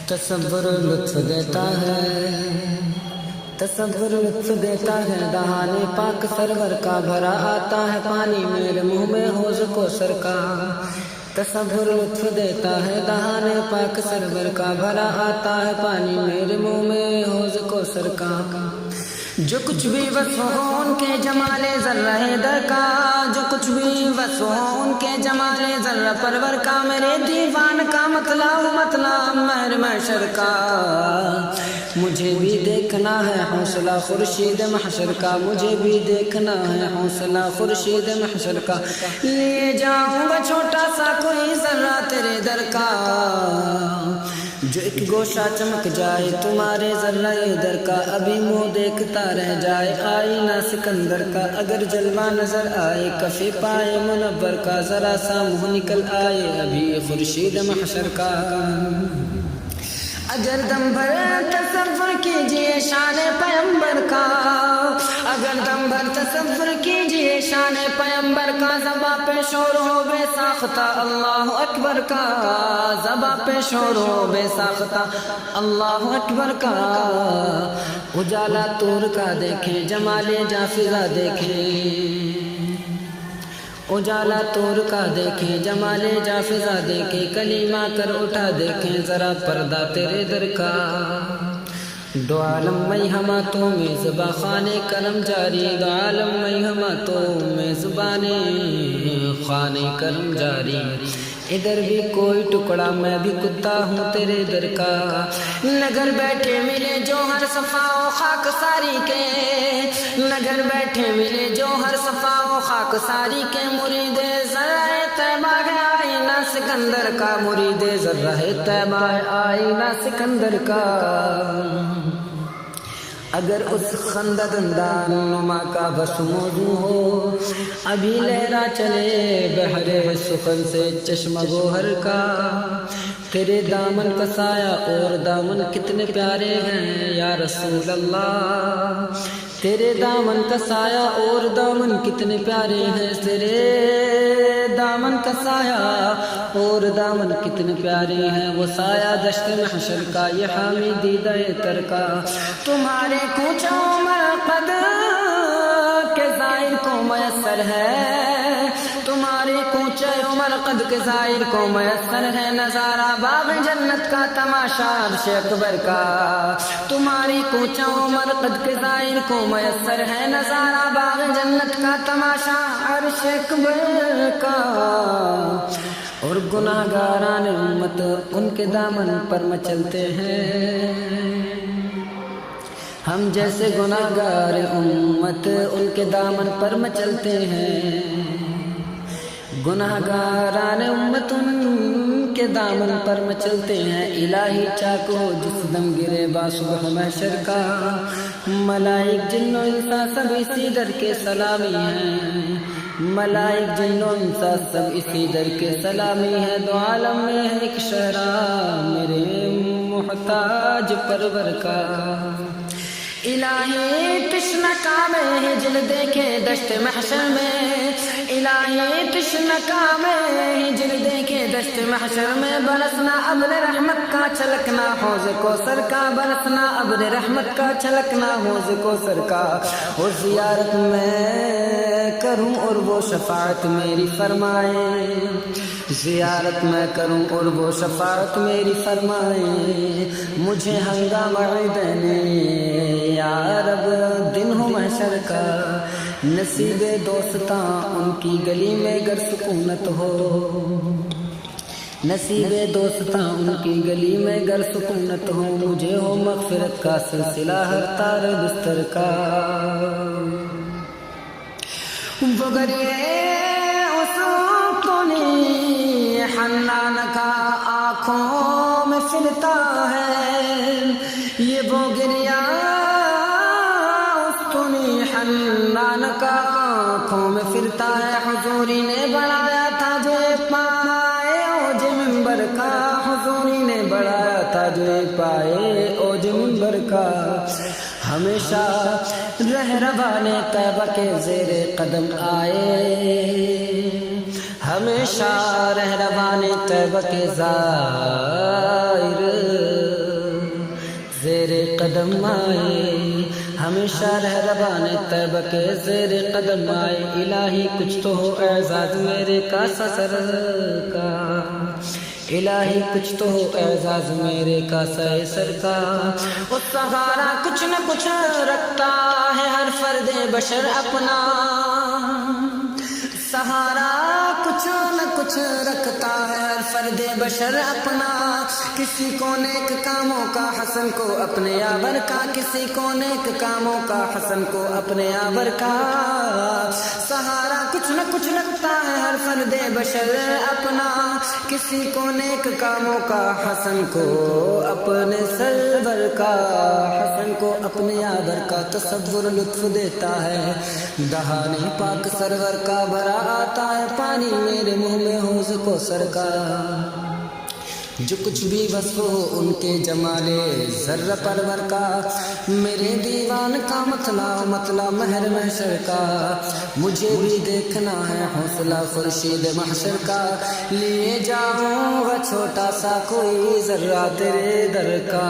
تصور لطف دیتا ہے، تصور لطف دیتا ہے، دہانے پاک سرور کا بھرا آتا ہے پانی میرے منہ میں حوض کوثر کا۔ تصور لطف دیتا ہے، دہانے پاک سرور کا بھرا آتا ہے پانی میرے منہ میں حوض کوثر کا۔ جو کچھ بھی وصف ہو ان کے جمال ذرہ در کا، جو کچھ بھی وصف ہو ان کے جمال ذرہ پرور کا، میرے دیوان کا مطلع مہر محشر کا۔ مجھے بھی دیکھنا ہے حوصلہ خورشید محشر کا، مجھے بھی دیکھنا ہے حوصلہ خورشید محشر کا۔ لیے جاؤں گا چھوٹا سا کوئی ذرہ تیرے در کا، جو ایک گوشہ چمک جائے تمہارے ذرہ در کا، ابھی منہ دیکھتا رہ جائے آئینہ سکندر کا۔ اگر جلوہ نظر آئے کفِ پائے منور کا، ذرا سا منہ نکل آئے ابھی خورشید محشر کا۔ اگر دم بھر تصور کیجئے شان پیمبر کا، اگر دم بھر تصور کیجئے شان پیمبر کا، زباں پہ شور ہو بے ساختہ اللہ اکبر کا، زباں پہ شور ہو بے ساختہ اللہ اکبر کا۔ اجالا طور کا دیکھیں جمال جافزہ دیکھیں، اجالا طور کا دیکھیں جمال جافزہ دیکھیں، کلیمہ کر اٹھا دیکھیں ذرا پردہ تیرے در کا۔ دو عالم میں ہماتوں میں زباں خانے کرم جاری، دو عالم میں ہماتوں میں زبانے خانے کرم جاری۔ ادھر بھی کوئی ٹکڑا میں بھی کتا ہوں تیرے در کا، نگر بیٹھے ملے جو ہر صفا و خاک ساری کے، نگر بیٹھے ملے جو ہر صفا و خاک ساری کے، مرید ذرہ طیبہ ہے آئینہ سکندر کا، مرید ذرہ طیبہ ہے آئینہ سکندر کا۔ اگر اس خندق اندان نما کا بس موضوع ہو، ابھی لہرا چلے بحر سخن سے چشمہ گوہر کا۔ تیرے دامن کا سایہ اور دامن کتنے پیارے ہیں یا رسول اللہ، تیرے دامن کا سایہ اور دامن کتنے پیارے ہیں، تیرے دامن کا سایہ اور دامن کتنے پیارے ہیں، وہ سایہ دشت محشر کا، یہ حامی دیدہ تر کا۔ تمہارے کوچوں مرقد کے زائر کو میسر ہے، تمہارے کوچے مرقد کے زائر کو میسر ہے، نظارہ باغ جنت کا تماشا عرش اکبر کا۔ تمہاری کوچوں مرقد کے زائر کو میسر ہے، نظارہ باغ جنت کا تماشا عرش اکبر کا۔ اور گناہگاران امت ان کے دامن پر مچلتے ہیں، ہم جیسے گناہگار امت ان کے دامن پر مچلتے ہیں، گناہگاران امت ان کے دامن پر مچلتے ہیں۔ الہی چاکو جس دم گرے باصبح محشر کا، ملائک جن و انسا سب اسی در کے سلامی ہیں، ملائک جن و انسا سب اسی در کے سلامی ہیں۔ دو عالم میں ہے ایک شہرا میرے محتاج پرور کا، الہی تشنہ کام ہجل دیکھے دشت محشر میں، الہی تشنہ کام ہجل دیکھے دشت محشر میں، برسنا ابر رحمت کا چھلکنا حوض کوثر کا، برسنا ابر رحمت کا چھلکنا حوض کوثر کا۔ اور زیارت میں کروں اور وہ شفاعت میری فرمائے، زیارت میں کروں اور وہ شفاعت میری فرمائے، مجھے ہنگامہ دینے یا رب دن ہو محشر کا۔ نصیب دوستاں ان کی گلی میں گر سکونت ہو، نصیب دوستاں ان کی گلی میں گر سکونت ہو، مجھے ہو مغفرت کا سلسلہ ہر تار بستر کا۔ بغریے اس حنان کا آنکھوں میں پھرتا ہے، یہ وہ گریا استنی حنان کا آنکھوں میں پھرتا ہے، حضوری نے بڑھایا تھا جو پائے اوج منبر کا، حضوری نے بڑھایا تھا جو پائے اوج منبر کا۔ ہمیشہ رہروان طیبہ کے زیر قدم آئے، ہمیشہ رہروان طیبہ کے زائر قدم آئے، ہمیشہ رہبان طیبہ کے زیر قدم آئے، الہی کچھ تو ہو اعزاز میرے کاسا سر کا، الہی کچھ تو ہو اعزاز میرے کاسا سر کا۔ وہ سہارا کچھ نہ کچھ رکھتا ہے ہر فرد بشر اپنا، سہارا کچھ نہ کچھ رکھتا ہے ہر فرد بشر اپنا، کسی کو نیک کاموں کا حسن کو اپنے یاور کا، کسی کو نیک کاموں کا حسن کو اپنے یاور کا، سہارا کچھ نہ کچھ رکھتا ہے ہر فرد بشر اپنا، کسی کو نیک کاموں کا حسن کو اپنے سرور کا، حسن کو اپنے یاور کا تصور لطف دیتا ہے، دہانے پاک سرور کا بھرا آتا ہے پانی میرے منہ میں حوض کو سر کا، جو کچھ بھی وصف ہو ان کے جمال ذرہ پرور کا، میرے دیوان کا مطلع مہر محشر کا، مجھے بھی دیکھنا ہے حوصلہ خورشید محشر کا، لیے جاؤں گا چھوٹا سا کوئی ذرہ تیرے در کا۔